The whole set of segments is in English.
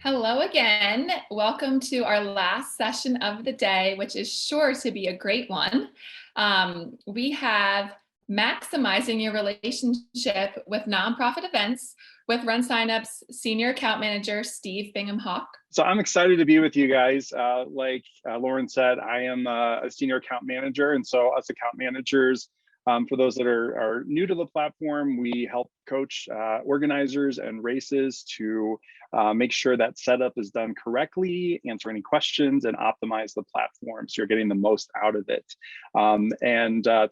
Hello again. Welcome to our last session of the day, which is sure to be a great one. We have maximizing your relationship with nonprofit events with RunSignup's Senior Account Manager, Steve Bingham-Hawk. So I'm excited to be with you guys. Like Lauren said, I am a senior account manager. And so us account managers, for those that are new to the platform, we help coach organizers and races to make sure that setup is done correctly, answer any questions, and optimize the platform so you're getting the most out of it.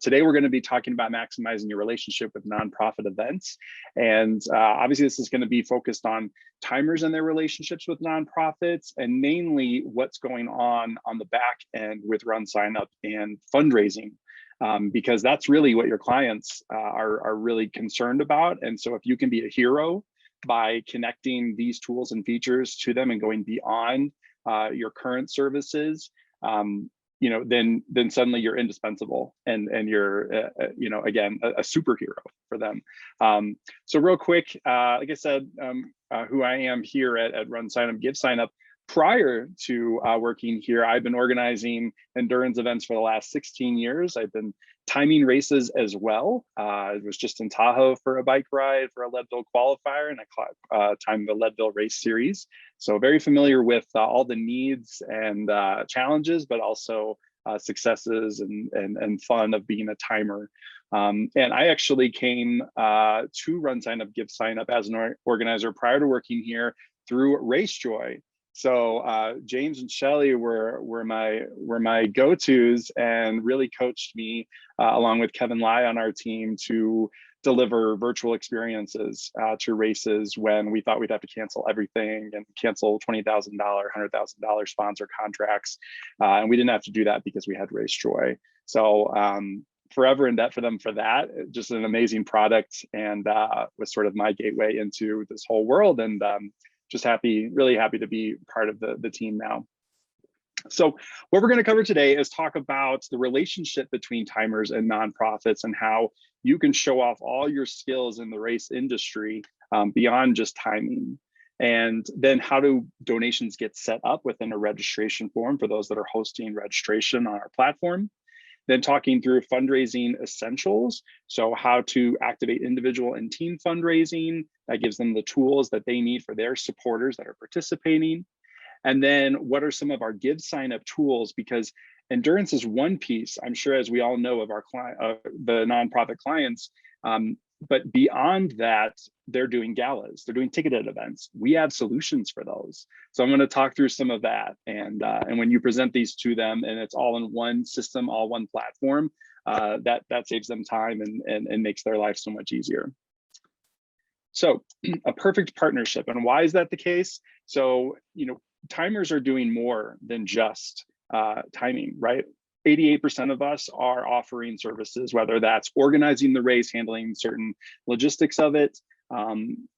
Today we're going to be talking about maximizing your relationship with nonprofit events. And obviously this is going to be focused on timers and their relationships with nonprofits, and mainly what's going on the back end with RunSignup and fundraising. Because that's really what your clients are really concerned about. And so if you can be a hero by connecting these tools and features to them and going beyond your current services, then suddenly you're indispensable and you're, again, a superhero for them. So real quick, like I said, who I am here at RunSignup, GiveSignup. Prior to working here, I've been organizing endurance events for the last 16 years. I've been timing races as well. I was just in Tahoe for a bike ride for a Leadville qualifier, and I timed the Leadville race series. So very familiar with all the needs and challenges, but also successes and fun of being a timer. And I actually came to RunSignup, GiveSignup as an organizer prior to working here through RaceJoy. So James and Shelly were my go-tos and really coached me along with Kevin Lai on our team to deliver virtual experiences to races when we thought we'd have to cancel everything and cancel $20,000, $100,000 sponsor contracts. And we didn't have to do that because we had RaceJoy. So forever in debt for them for that. Just an amazing product, and was sort of my gateway into this whole world. And just really happy to be part of the team now. So what we're going to cover today is talk about the relationship between timers and nonprofits and how you can show off all your skills in the race industry beyond just timing. And then how do donations get set up within a registration form for those that are hosting registration on our platform. Then talking through fundraising essentials. So how to activate individual and team fundraising. That gives them the tools that they need for their supporters that are participating. And then what are some of our GiveSignup tools? Because endurance is one piece, I'm sure, as we all know, of our client, the nonprofit clients. But beyond that, they're doing galas, they're doing ticketed events. We have solutions for those. So I'm going to talk through some of that. And when you present these to them and it's all in one system, all one platform, that saves them time and makes their life so much easier. So a perfect partnership. And why is that the case? So, timers are doing more than just timing, right? 88% of us are offering services, whether that's organizing the race, handling certain logistics of it,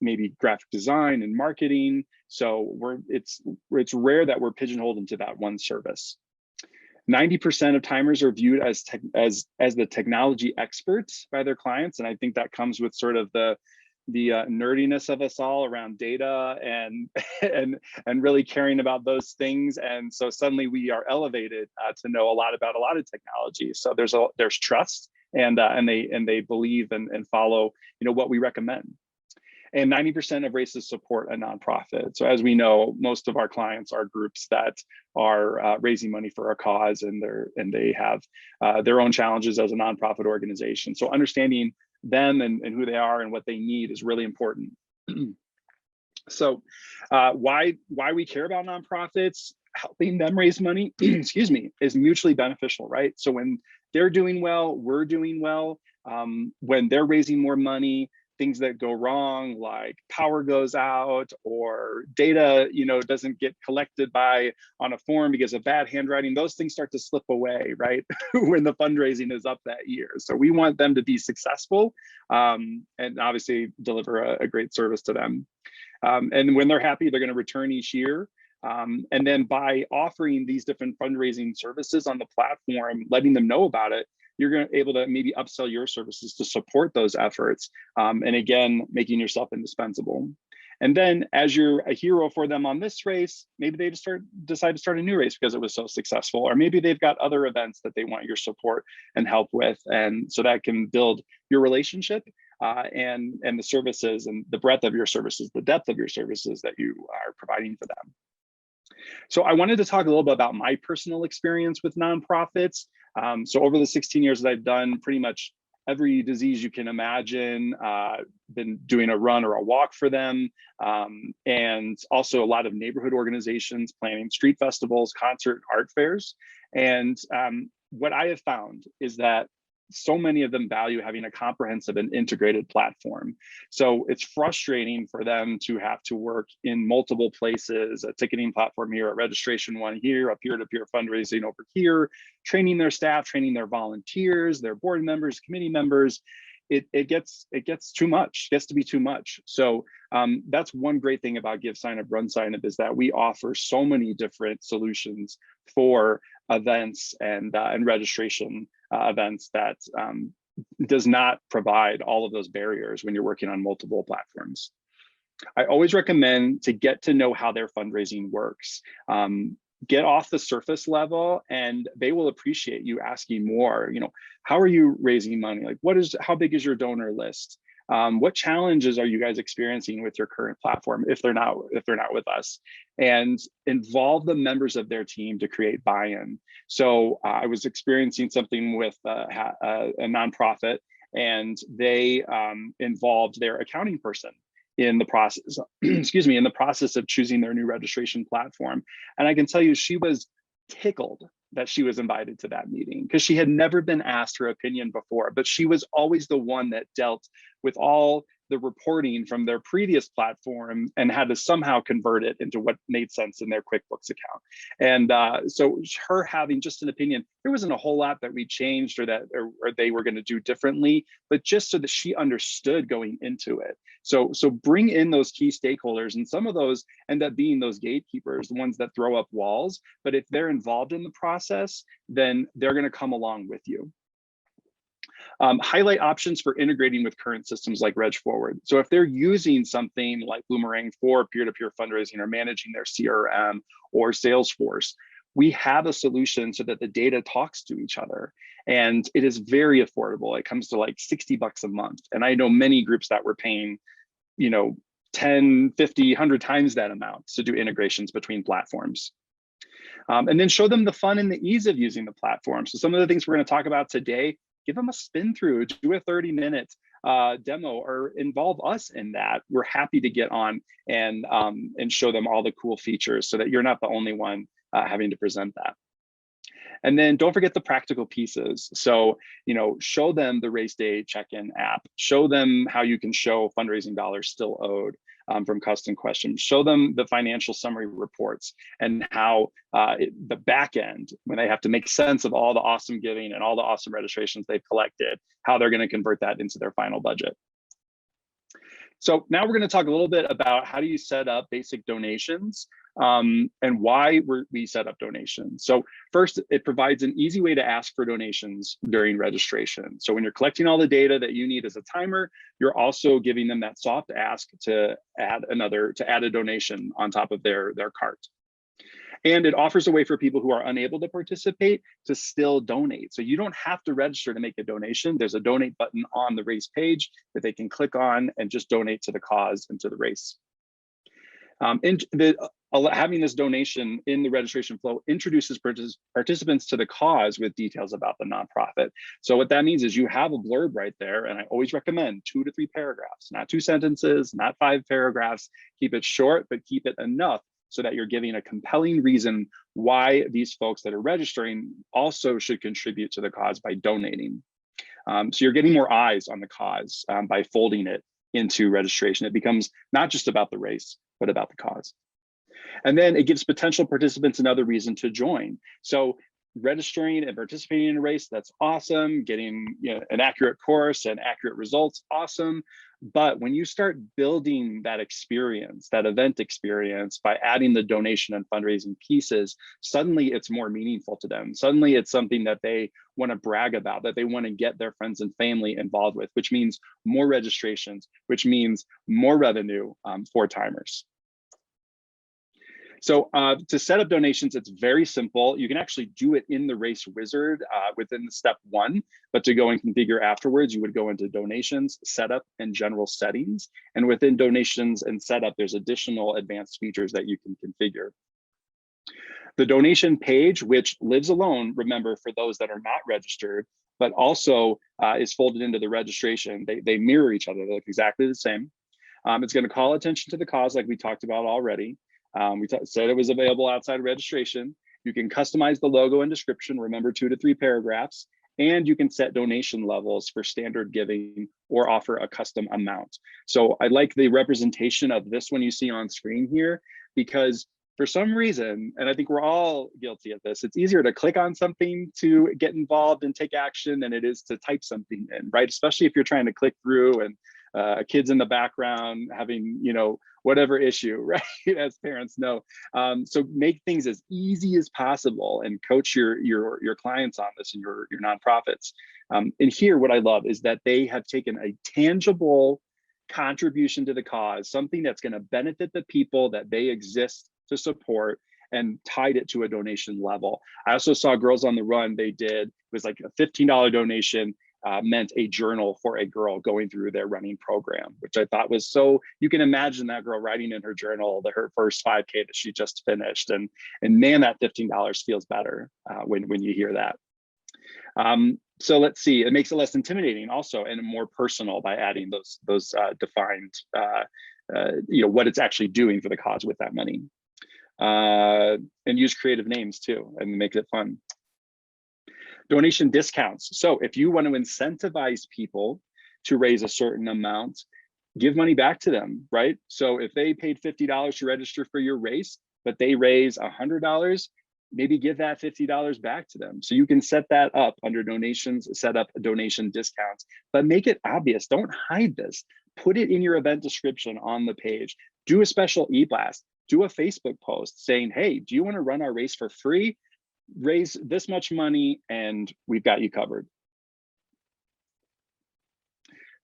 maybe graphic design and marketing. So it's rare that we're pigeonholed into that one service. 90% of timers are viewed as the technology experts by their clients, and I think that comes with sort of the nerdiness of us all around data and really caring about those things. And so suddenly we are elevated to know a lot about a lot of technology. So there's trust, and they believe and follow what we recommend. And 90% of races support a nonprofit. So as we know, most of our clients are groups that are raising money for a cause, and they have their own challenges as a nonprofit organization. So understanding them and who they are and what they need is really important. So why we care about nonprofits, helping them raise money, excuse me, is mutually beneficial, right? So when they're doing well, we're doing well. When they're raising more money, things that go wrong, like power goes out or data, doesn't get collected on a form because of bad handwriting, those things start to slip away, right? When the fundraising is up that year. So we want them to be successful and obviously deliver a great service to them. And when they're happy, they're going to return each year. And then by offering these different fundraising services on the platform, letting them know about it, you're going to be able to maybe upsell your services to support those efforts. And again, making yourself indispensable. And then as you're a hero for them on this race, maybe they decide to start a new race because it was so successful, or maybe they've got other events that they want your support and help with. And so that can build your relationship and the services and the breadth of your services, the depth of your services that you are providing for them. So I wanted to talk a little bit about my personal experience with nonprofits. So over the 16 years that I've done pretty much every disease you can imagine, been doing a run or a walk for them, and also a lot of neighborhood organizations planning street festivals, concert, art fairs. And what I have found is that so many of them value having a comprehensive and integrated platform. So it's frustrating for them to have to work in multiple places, a ticketing platform here, a registration one here, a peer-to-peer fundraising over here, training their staff, training their volunteers, their board members, committee members. It gets too much, gets to be too much. So that's one great thing about GiveSignup, RunSignup is that we offer so many different solutions for events and registration events that does not provide all of those barriers when you're working on multiple platforms. I always recommend to get to know how their fundraising works. Get off the surface level and they will appreciate you asking more. You know, how are you raising money? Like, how big is your donor list? What challenges are you guys experiencing with your current platform if they're not with us? And involve the members of their team to create buy-in. So I was experiencing something with a nonprofit, and they involved their accounting person in the process, excuse me, in the process of choosing their new registration platform. And I can tell you, she was tickled that she was invited to that meeting because she had never been asked her opinion before, but she was always the one that dealt with all the reporting from their previous platform and had to somehow convert it into what made sense in their QuickBooks account. And so her having just an opinion, there wasn't a whole lot that we changed or they were going to do differently, but just so that she understood going into it. So bring in those key stakeholders, and some of those end up being those gatekeepers, the ones that throw up walls. But if they're involved in the process, then they're going to come along with you. Highlight options for integrating with current systems like Reg Forward. So if they're using something like Boomerang for peer-to-peer fundraising or managing their CRM or Salesforce, we have a solution so that the data talks to each other. And it is very affordable. It comes to like $60 a month. And I know many groups that were paying, 10, 50, 100 times that amount to do integrations between platforms. And then show them the fun and the ease of using the platform. So some of the things we're going to talk about today, give them a spin through, do a 30-minute demo, or involve us in that. We're happy to get on and show them all the cool features so that you're not the only one having to present that. And then don't forget the practical pieces. So, show them the RaceDay check-in app, show them how you can show fundraising dollars still owed from custom questions, show them the financial summary reports and how the back end, when they have to make sense of all the awesome giving and all the awesome registrations they've collected, how they're going to convert that into their final budget. So now we're going to talk a little bit about how do you set up basic donations and why we set up donations. So first, it provides an easy way to ask for donations during registration. So when you're collecting all the data that you need as a timer, you're also giving them that soft ask to add a donation on top of their cart. And it offers a way for people who are unable to participate to still donate. So you don't have to register to make a donation. There's a donate button on the race page that they can click on and just donate to the cause and to the race. Having this donation in the registration flow introduces participants to the cause with details about the nonprofit. So what that means is you have a blurb right there, and I always recommend 2 to 3 paragraphs, not 2 sentences, not 5 paragraphs. Keep it short, but keep it enough so that you're giving a compelling reason why these folks that are registering also should contribute to the cause by donating. So you're getting more eyes on the cause by folding it into registration. It becomes not just about the race, but about the cause. And then it gives potential participants another reason to join. So registering and participating in a race, that's awesome. Getting an accurate course and accurate results, awesome. But when you start building that experience, that event experience, by adding the donation and fundraising pieces, suddenly it's more meaningful to them. Suddenly it's something that they want to brag about, that they want to get their friends and family involved with, which means more registrations, which means more revenue for timers. So to set up donations, it's very simple. You can actually do it in the Race Wizard within the step 1, but to go and configure afterwards, you would go into donations, setup, and general settings. And within donations and setup, there's additional advanced features that you can configure. The donation page, which lives alone, remember, for those that are not registered, but also is folded into the registration. They mirror each other, they look exactly the same. It's going to call attention to the cause, like we talked about already. We said it was available outside of registration. You can customize the logo and description, remember 2 to 3 paragraphs, and you can set donation levels for standard giving or offer a custom amount. So I like the representation of this one you see on screen here, because for some reason, and I think we're all guilty of this, it's easier to click on something to get involved and take action than it is to type something in, right? Especially if you're trying to click through and kids in the background having, whatever issue, right? As parents know. So make things as easy as possible and coach your clients on this and your nonprofits. And here, what I love is that they have taken a tangible contribution to the cause, something that's going to benefit the people that they exist to support, and tied it to a donation level. I also saw Girls on the Run, it was like a $15 donation, meant a journal for a girl going through their running program, which I thought was so, you can imagine that girl writing in her journal her first 5K that she just finished. And man, that $15 feels better when you hear that. So let's see, it makes it less intimidating also and more personal by adding those defined, what it's actually doing for the cause with that money. And use creative names too, and make it fun. Donation discounts. So if you want to incentivize people to raise a certain amount, give money back to them, right? So if they paid $50 to register for your race, but they raise $100, maybe give that $50 back to them. So you can set that up under donations, set up donation discounts, but make it obvious. Don't hide this. Put it in your event description on the page. Do a special e-blast. Do a Facebook post saying, hey, do you want to run our race for free? Raise this much money and we've got you covered.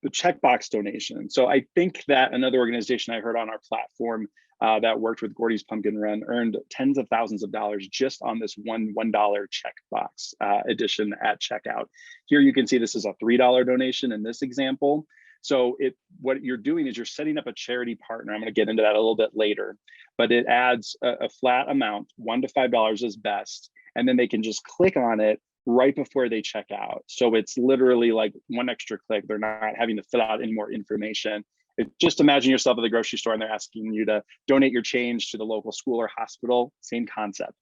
The checkbox donation. So I think that another organization I heard on our platform that worked with Gordy's Pumpkin Run earned tens of thousands of dollars just on this $1 checkbox addition at checkout. Here you can see this is a $3 donation in this example. So what you're doing is you're setting up a charity partner. I'm going to get into that a little bit later, but it adds a flat amount, $1 to $5 is best. And then they can just click on it right before they check out. So it's literally like one extra click. They're not having to fill out any more information. Just imagine yourself at the grocery store and they're asking you to donate your change to the local school or hospital, same concept.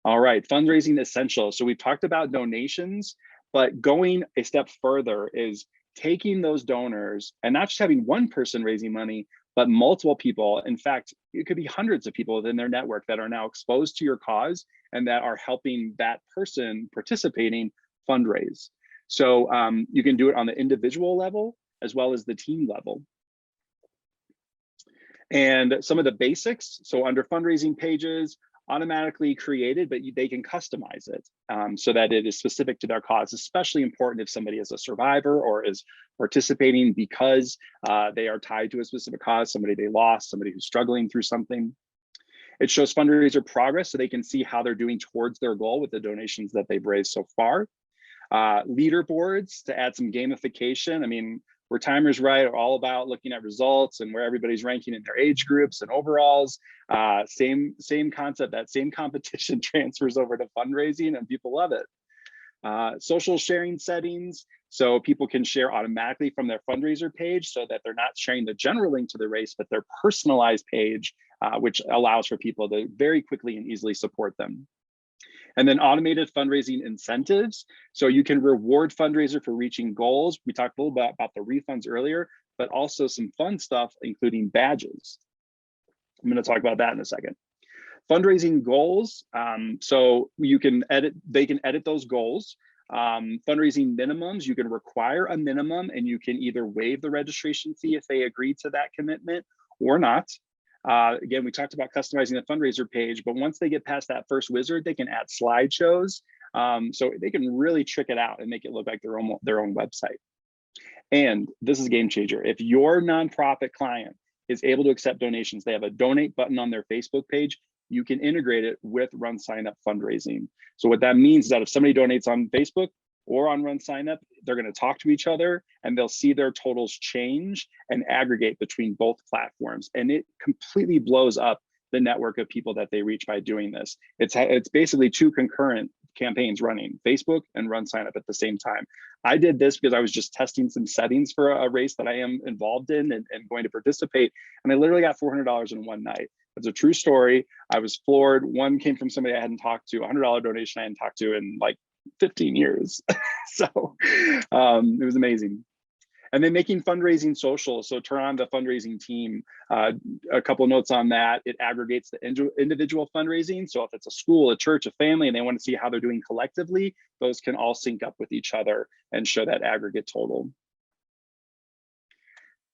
All right, fundraising essentials. So we've talked about donations, but going a step further is taking those donors and not just having one person raising money, but multiple people. In fact, it could be hundreds of people within their network that are now exposed to your cause and that are helping that person participating fundraise. So you can do it on the individual level as well as the team level. And some of the basics, so under fundraising pages, automatically created, but they can customize it so that it is specific to their cause, especially important if somebody is a survivor or is participating because they are tied to a specific cause, somebody they lost, somebody who's struggling through something. It shows fundraiser progress so they can see how they're doing towards their goal with the donations that they've raised so far. Leaderboards to add some gamification. I mean, we're timers, right, are all about looking at results and where everybody's ranking in their age groups and overalls. Same concept, that same competition transfers over to fundraising and people love it. Social sharing settings, so people can share automatically from their fundraiser page so that they're not sharing the general link to the race, but their personalized page, which allows for people to very quickly and easily support them. And then automated fundraising incentives. So you can reward fundraiser for reaching goals. We talked a little bit about the refunds earlier, but also some fun stuff, including badges. I'm going to talk about that in a second. Fundraising goals. So you can edit, they can edit those goals. Fundraising minimums, you can require a minimum and you can either waive the registration fee if they agree to that commitment or not. Again, we talked about customizing the fundraiser page, but once they get past that first wizard, they can add slideshows. So they can really trick it out and make it look like their own website. And this is a game changer. If your nonprofit client is able to accept donations, they have a donate button on their Facebook page, you can integrate it with RunSignup fundraising. So what that means is that if somebody donates on Facebook or on RunSignup, they're going to talk to each other and they'll see their totals change and aggregate between both platforms. And it completely blows up the network of people that they reach by doing this. It's basically two concurrent campaigns running, Facebook and RunSignup at the same time. I did this because I was just testing some settings for a race that I am involved in and going to participate. And I literally got $400 in one night. It's a true story. I was floored. One came from somebody I hadn't talked to, a $100 donation I hadn't talked to in like 15 years. So it was amazing. And then making fundraising social. So turn on the fundraising team. A couple of notes on that. It aggregates the individual fundraising. So if it's a school, a church, a family, and they want to see how they're doing collectively, those can all sync up with each other and show that aggregate total.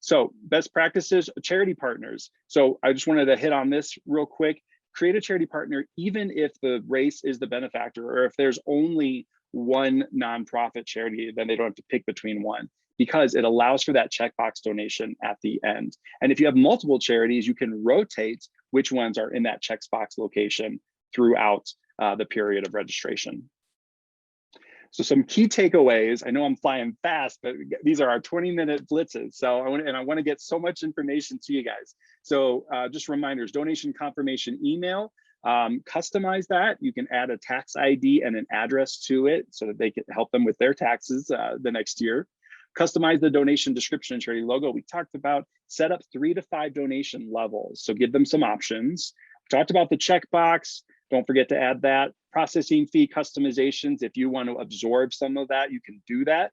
So best practices, charity partners. So I just wanted to hit on this real quick. Create a charity partner, even if the race is the benefactor, or if there's only one nonprofit charity, then they don't have to pick between one, because it allows for that checkbox donation at the end. And if you have multiple charities, you can rotate which ones are in that checkbox location throughout the period of registration. So some key takeaways. I know I'm flying fast, but these are our 20-minute blitzes. So I want to get so much information to you guys. So just reminders, donation confirmation email, customize that. You can add a tax ID and an address to it so that they can help them with their taxes the next year. Customize the donation description and charity logo. We talked about set up 3 to 5 donation levels. So give them some options. We talked about the checkbox. Don't forget to add that. Processing fee customizations. If you want to absorb some of that, you can do that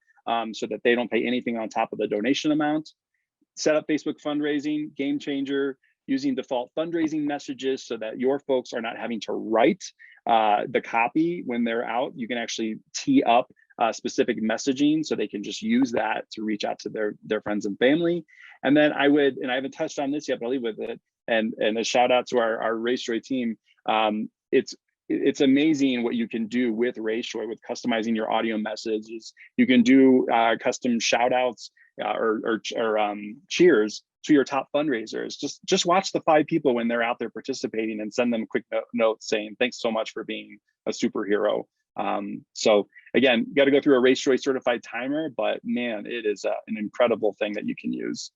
so that they don't pay anything on top of the donation amount. Set up Facebook fundraising, game changer, using default fundraising messages so that your folks are not having to write the copy when they're out. You can actually tee up specific messaging so they can just use that to reach out to their friends and family. And then I haven't touched on this yet, but I'll leave with it. And a shout out to our RaceDay team. It's amazing what you can do with RaceDay with customizing your audio messages. You can do custom shout outs or cheers to your top fundraisers. Just watch the 5 people when they're out there participating and send them a quick note saying, thanks so much for being a superhero. So again, got to go through a RaceDay certified timer, but man, it is an incredible thing that you can use.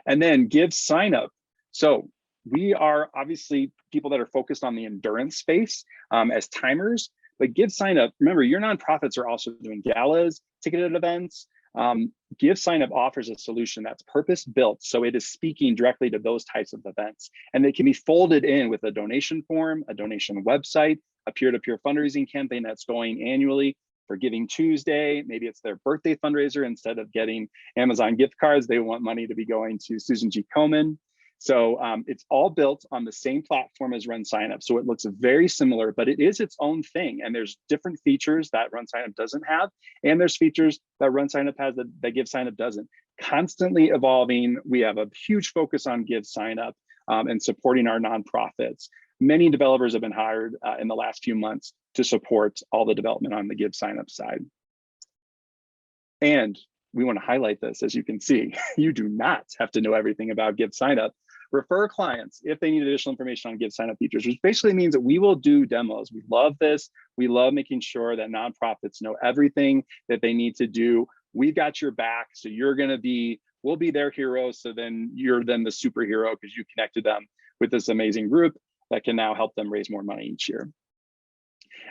And then GiveSignup. So we are obviously people that are focused on the endurance space as timers, but GiveSignup, remember, your nonprofits are also doing galas, ticketed events. GiveSignup offers a solution that's purpose-built, so it is speaking directly to those types of events, and they can be folded in with a donation form, a donation website, a peer-to-peer fundraising campaign that's going annually for Giving Tuesday. Maybe it's their birthday fundraiser. Instead of getting Amazon gift cards, they want money to be going to Susan G. Komen. So it's all built on the same platform as RunSignup. So it looks very similar, but it is its own thing. And there's different features that RunSignup doesn't have. And there's features that RunSignup has that GiveSignup doesn't. Constantly evolving. We have a huge focus on GiveSignup and supporting our nonprofits. Many developers have been hired in the last few months to support all the development on the GiveSignup side. And we want to highlight this, as you can see, you do not have to know everything about GiveSignup. Refer clients if they need additional information on GiveSignup features, which basically means that we will do demos. We love this. We love making sure that nonprofits know everything that they need to do. We've got your back. So we'll be their hero. So then you're then the superhero because you connected them with this amazing group that can now help them raise more money each year.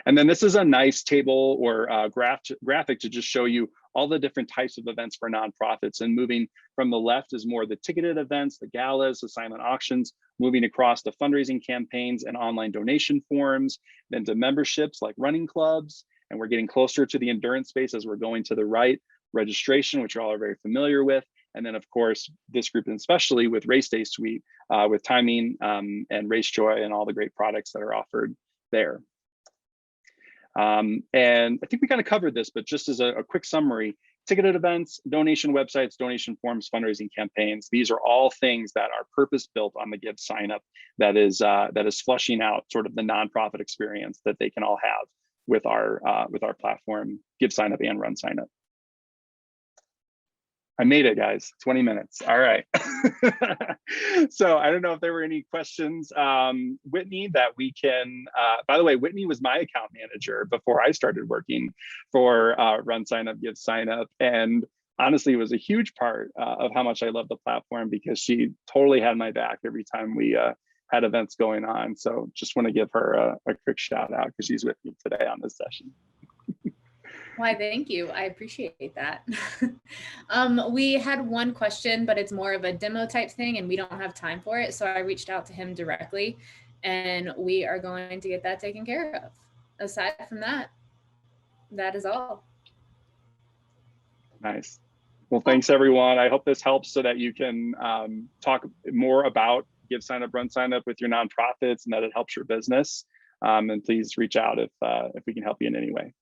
And then this is a nice table or graphic to just show you all the different types of events for nonprofits. And moving from the left is more the ticketed events, the galas, the silent auctions, moving across the fundraising campaigns and online donation forms, then to memberships like running clubs. And we're getting closer to the endurance space as we're going to the right, registration, which you all are very familiar with, And then of course, this group, and especially with RaceDay Suite, with timing and Race Joy and all the great products that are offered there. And I think we kind of covered this, but just as a quick summary, ticketed events, donation websites, donation forms, fundraising campaigns. These are all things that are purpose built on the GiveSignup that is flushing out sort of the nonprofit experience that they can all have with our platform, GiveSignup and RunSignup. I made it, guys, 20 minutes. All right. So I don't know if there were any questions. Whitney, that we can, by the way, Whitney was my account manager before I started working for RunSignup, GiveSignup. And honestly, it was a huge part of how much I love the platform, because she totally had my back every time we had events going on. So just want to give her a quick shout out, because she's with me today on this session. Why, thank you. I appreciate that. We had one question, but it's more of a demo type thing and we don't have time for it. So I reached out to him directly and we are going to get that taken care of. Aside from that, that is all. Nice. Well, thanks everyone. I hope this helps so that you can talk more about GiveSignup, RunSignup with your nonprofits, and that it helps your business. And please reach out if we can help you in any way.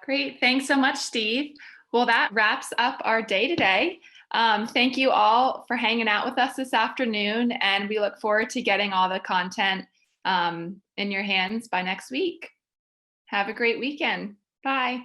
Great. Thanks so much, Steve. Well, that wraps up our day today. Thank you all for hanging out with us this afternoon, and we look forward to getting all the content in your hands by next week. Have a great weekend. Bye.